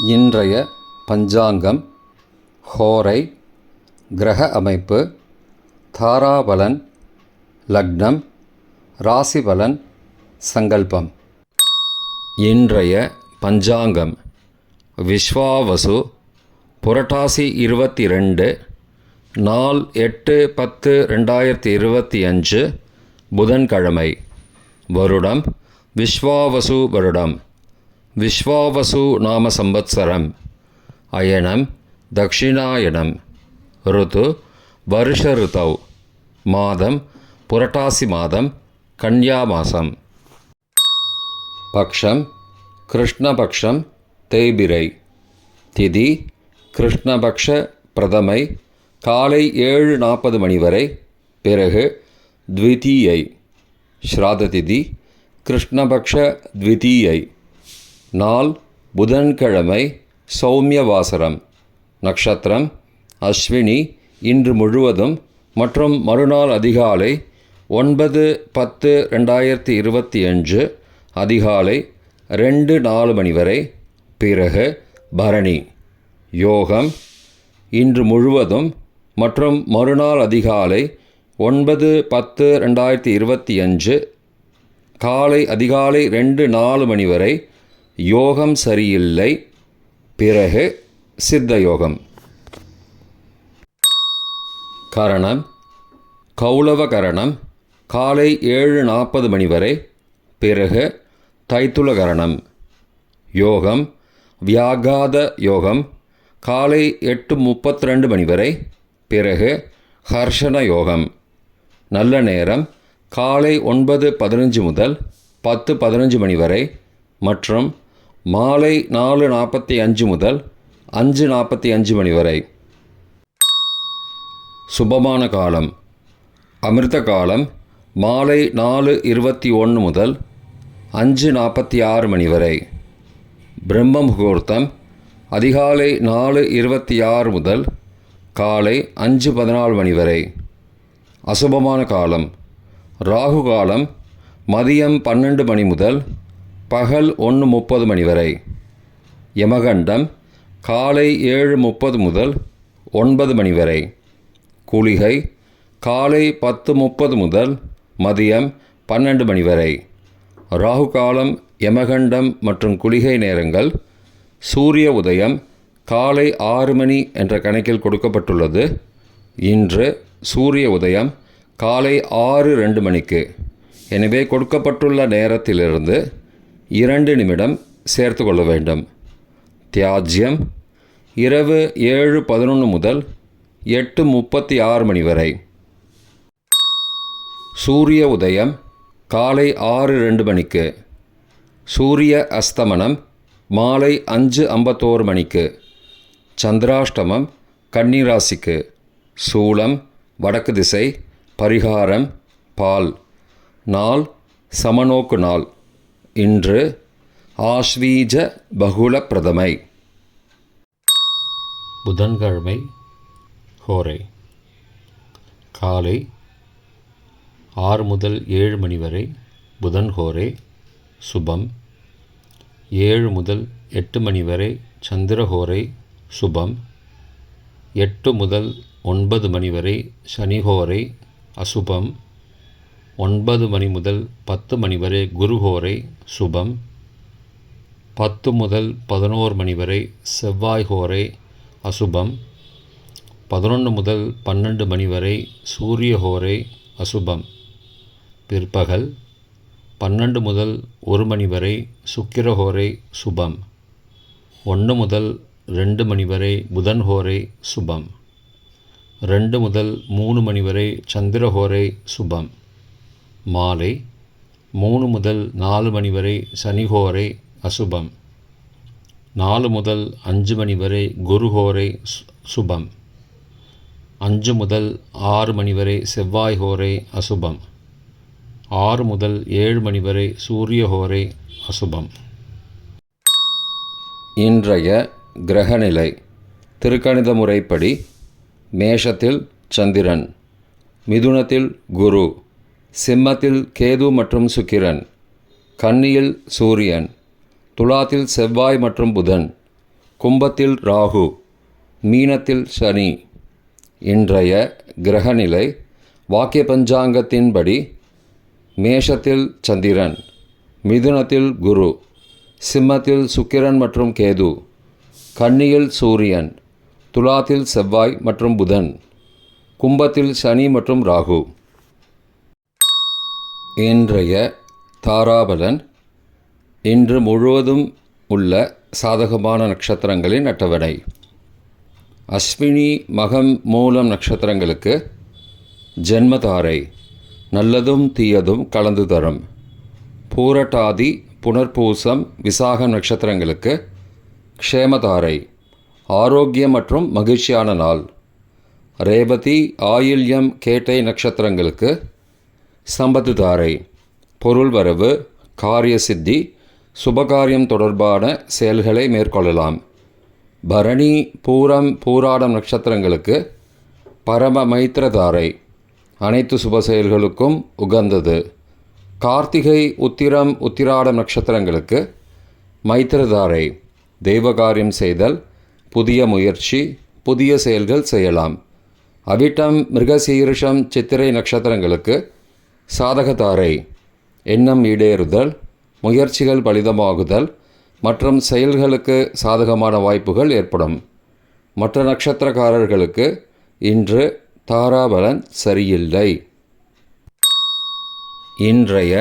இன்றைய பஞ்சாங்கம், ஹோரை, கிரக அமைப்பு, தாராபலன், லக்னம், ராசிபலன், சங்கல்பம். இன்றைய பஞ்சாங்கம் விஸ்வாவசு, புரட்டாசி 22, நாள் 8-10-2025, புதன்கிழமை. வருடம் விஸ்வாவசு வருடம். விஸ்வாவசு நாம சம்பத்சரம். அயனம் தக்ஷிணாயனம். ருது வருஷ ருதௌ. மாதம் புரட்டாசி மாதம், கன்யா மாதம். பக்ஷம் கிருஷ்ணபக்ஷம், தேய்பிரை. திதி கிருஷ்ணபக்ஷ பிரதமை, காலை 7:40 மணி வரை, பிறகு த்விதீயை. ஸ்ராத திதி கிருஷ்ணபக்ஷ த்விதீயை. நாள் புதன்கிழமை, சௌமியவாசரம். நட்சத்திரம் அஸ்வினி, இன்று முழுவதும் மற்றும் மறுநாள் அதிகாலை 9-10-2025 அதிகாலை 2:04 மணி வரை, பிறகு பரணி. யோகம் இன்று முழுவதும் மற்றும் மறுநாள் அதிகாலை 9-10-2025 காலை அதிகாலை 2:04 மணி வரை யோகம் சரியில்லை, பிறகு சித்த யோகம். கரணம் கௌளவ கரணம், காலை 7:40 மணி வரை, பிறகு தைத்துல கரணம். யோகம் வியாகாத யோகம், காலை 8:32 மணி வரை, பிறகு ஹர்ஷண யோகம். நல்ல நேரம் காலை 9:15 முதல் 10:15 மணி வரை மற்றும் மாலை 4:45 முதல் 5:45 மணி வரை. சுபமான காலம் அமிர்த காலம் மாலை 4:21 முதல் 5:46 மணி வரை. பிரம்ம முகூர்த்தம் அதிகாலை 4:26 முதல் காலை 5:14 மணி வரை. அசுபமான காலம் ராகு காலம் மதியம் 12 மணி முதல் பகல் 1:30 மணி வரை. யமகண்டம் காலை 7:30 முதல் 9 மணி வரை. குளிகை காலை 10:30 முதல் மதியம் 12 மணி வரை. ராகு காலம், யமகண்டம் மற்றும் குளிகை நேரங்கள். சூரிய உதயம் காலை 6 மணி என்ற கணக்கில் கொடுக்கப்பட்டுள்ளது. இன்று சூரிய உதயம் காலை 6:02 மணிக்கு. எனவே கொடுக்கப்பட்டுள்ள நேரத்திலிருந்து 2 நிமிடம் சேர்த்து கொள்ள வேண்டும். தியாஜ்யம் இரவு 7:11 முதல் 8:36 மணி வரை. சூரிய உதயம் காலை 6:02 மணிக்கு. சூரிய அஸ்தமனம் மாலை 5:51 மணிக்கு. சந்திராஷ்டமம் கன்னிராசிக்கு. சூலம் வடக்கு திசை. பரிகாரம் பால். நாள் சமநோக்கு நாள். இன்று ஆஸ்வீஜ பகுள பிரதமை. புதன்கிழமை, ஹோரை. காலை 6 முதல் 7 மணி வரை புதன் ஹோரை, சுபம். 7 முதல் 8 மணி வரை சந்திரஹோரை, சுபம். 8 முதல் 9 மணி வரை சனிஹோரை, அசுபம். 9 மணி முதல் 10 மணி வரை குருஹோரை, சுபம். 10 முதல் 11 மணி வரை செவ்வாய் ஹோரை, அசுபம். 11 முதல் 12 மணி வரை சூரிய ஹோரை, அசுபம். பிற்பகல் 12 முதல் 1 மணி வரை சுக்கிரஹோரை, சுபம். 1 முதல் 2 மணி வரை புதன் ஹோரை, சுபம். 2 முதல் 3 மணி வரை சந்திரஹோரை, சுபம். மாலை 3 முதல் 4 மணி வரை சனிஹோரை, அசுபம். 4 முதல் 5 மணி வரை குருஹோரை, சுபம். 5 முதல் 6 மணி வரை செவ்வாய் ஹோரை, அசுபம். 6 முதல் 7 மணி வரை சூரிய ஹோரை, அசுபம். இன்றைய கிரகநிலை திருக்கணித முறைப்படி மேஷத்தில் சந்திரன், மிதுனத்தில் குரு, சிம்மத்தில் கேது மற்றும் சுக்கிரன், கன்னியில் சூரியன், துலாத்தில் செவ்வாய் மற்றும் புதன், கும்பத்தில் ராகு, மீனத்தில் சனி. இன்றைய கிரகநிலை வாக்கிய பஞ்சாங்கத்தின்படி மேஷத்தில் சந்திரன், மிதுனத்தில் குரு, சிம்மத்தில் சுக்கிரன் மற்றும் கேது, கன்னியில் சூரியன், துலாத்தில் செவ்வாய் மற்றும் புதன், கும்பத்தில் சனி மற்றும் ராகு. இன்றைய தாராபலன். இன்று முழுவதும் உள்ள சாதகமான நட்சத்திரங்களின் அட்டவணை. அஸ்வினி மகம் மூலம் நட்சத்திரங்களுக்கு ஜென்மதாரை, நல்லதும் தீயதும் கலந்து தரும். பூரட்டாதி புனர்பூசம் விசாகம் நட்சத்திரங்களுக்கு க்ஷேமதாரை, ஆரோக்கியம் மற்றும் மகிழ்ச்சியான நாள். ரேவதி ஆயில்யம் கேட்டை நட்சத்திரங்களுக்கு சம்பத்து தாரை, பொருள் வரவு, காரிய சித்தி, சுபகாரியம் தொடர்பான செயல்களை மேற்கொள்ளலாம். பரணி பூரம் பூராடம் நட்சத்திரங்களுக்கு பரம மைத்திரதாரை, அனைத்து சுப செயல்களுக்கும் உகந்தது. கார்த்திகை உத்திரம் உத்திராடம் நட்சத்திரங்களுக்கு மைத்திரதாரை, தெய்வகாரியம் செய்தல், புதிய முயற்சி, புதிய செயல்கள் செய்யலாம். அவிட்டம் மிருகசீரிஷம் சித்திரை நட்சத்திரங்களுக்கு சாதகதாரை, எண்ணம் ஈடேறுதல், முயற்சிகள் பலிதமாகுதல் மற்றும் செயல்களுக்கு சாதகமான வாய்ப்புகள் ஏற்படும். மற்ற நட்சத்திரக்காரர்களுக்கு இன்று தாராபலன் சரியில்லை. இன்றைய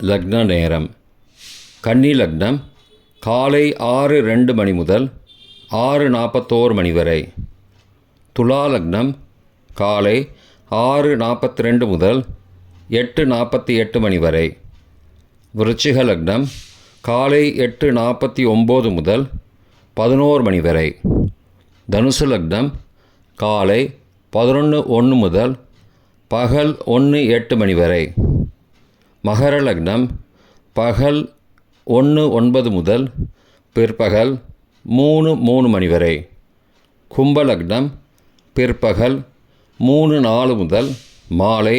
லக்ன நேரம். கன்னி லக்னம் காலை 6:02 மணி முதல் 6:41 மணி வரை. துலா லக்னம் காலை 6:42 முதல் 8:48 மணி வரை. விருச்சிக லக்னம் காலை 8:49 முதல் 11 மணி வரை. தனுசு லக்னம் காலை 11:01 முதல் பகல் 1:08 மணி வரை. மகர லக்னம் பகல் 1:09 முதல் பிற்பகல் 3:03 மணி வரை. கும்ப லக்னம் பிற்பகல் 3:04 முதல் மாலை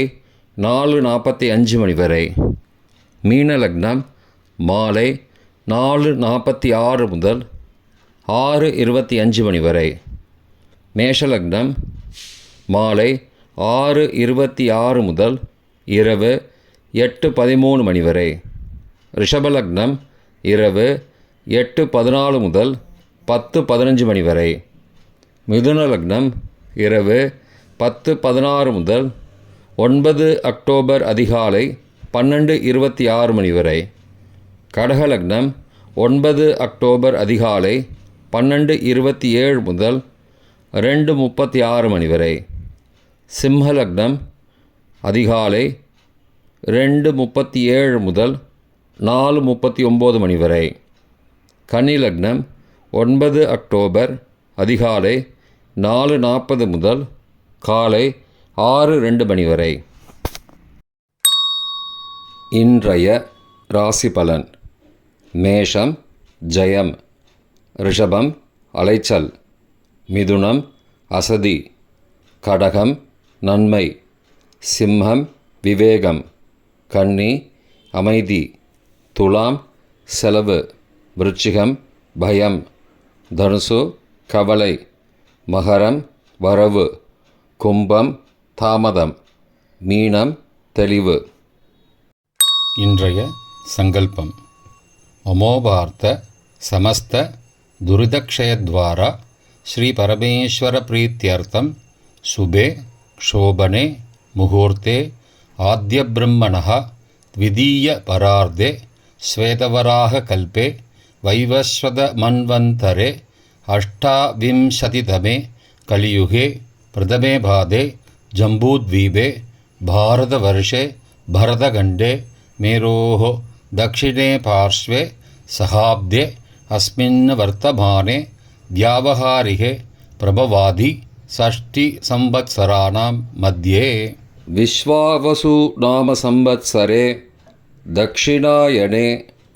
4:45 மணி வரை. மீன லக்னம் மாலை 4:46 முதல் 6:25 மணி வரை. மேஷ லக்னம் மாலை 6:26 முதல் இரவு 8:13 மணி வரை. ரிஷப லக்னம் இரவு 8:14 முதல் 10:15 மணி வரை. மிதுன லக்னம் இரவு 10:16 முதல் 9 அக்டோபர் அதிகாலை 12:26 மணி வரை. கடக லக்னம் 9 அக்டோபர் அதிகாலை 12:27 முதல் 2:36 மணி வரை. சிம்ம லக்னம் அதிகாலை 2:37 முதல் 4:39 மணி வரை. கன்னி லக்னம் 9 அக்டோபர் அதிகாலை 4:40 முதல் காலை 6:02 மணி வரை. இன்றைய ராசி பலன். மேஷம் ஜெயம், ரிஷபம் அலைச்சல், மிதுனம் அசதி, கடகம் நன்மை, சிம்மம் விவேகம், கன்னி அமைதி, துலாம் செலவு, விருச்சிகம் பயம், தனுசு கவலை, மகரம் வரவு, கும்பம் தாமதம், மீனம் தெளிவு. இன்றைய சங்கல்பம். அமோபார்த்த சமஸ்த துரிதக்ஷயத்வாரா ஸ்ரீ பரமேஸ்வர பிரீத்தியர்த்தம் சுபே க்ஷோபனே முகூர்த்தே ஆத்ய பிரம்மணः த்விதீய பரார்த்தே ஸ்வேதவராக கல்பே வைவஸ்வத மன்வந்தரே அஷ்டாவிம்சதிதமே கலியுகே பிரதமே பாதே ஜம்பூத்வீபே பாரதவர்ஷே பரதகண்டே மேரோः दक्षिणे पार्श्वे सहाब्दे अस्मिन् वर्तमाने व्यावहारिके प्रभवादि षष्टिसंवत्सराणां मध्ये विश्वावसु नाम संवत्सरे दक्षिणायने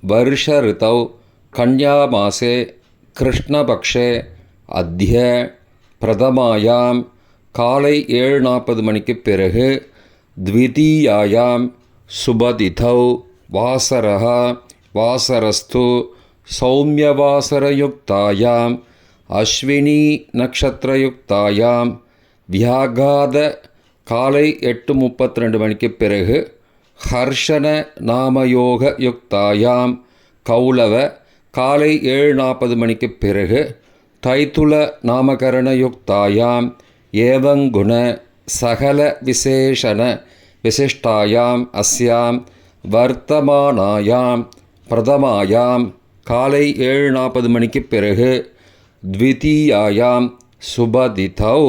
वर्षऋतौ कन्यामासे कृष्णपक्षे अद्य प्रथमायां காலை 7:40 மணிக்கு பிறகு த்விதீயாயாம் சுபதிதௌ வாசரஹ வாசரஸ்து சௌமியவாசரயுக்தாயாம் அஸ்வினி நக்ஷத்திரயுக்தாயாம் வியாகாத காலை 8:32 மணிக்கு பிறகு, ஹர்ஷன நாமயோக யுக்தாயாம் கௌலவ காலை 7:40 மணிக்கு பிறகு, தைத்துல நாமகரண யுக்தாயாம் ஏவங்குண சகல விசேஷண விசிஷ்டாயாம் அஸ்யாம் வர்த்தமானாயாம் பிரதமாயாம் காலை 7:40 மணிக்கு பிறகு, த்விதீயாயாம் சுபதிதௌ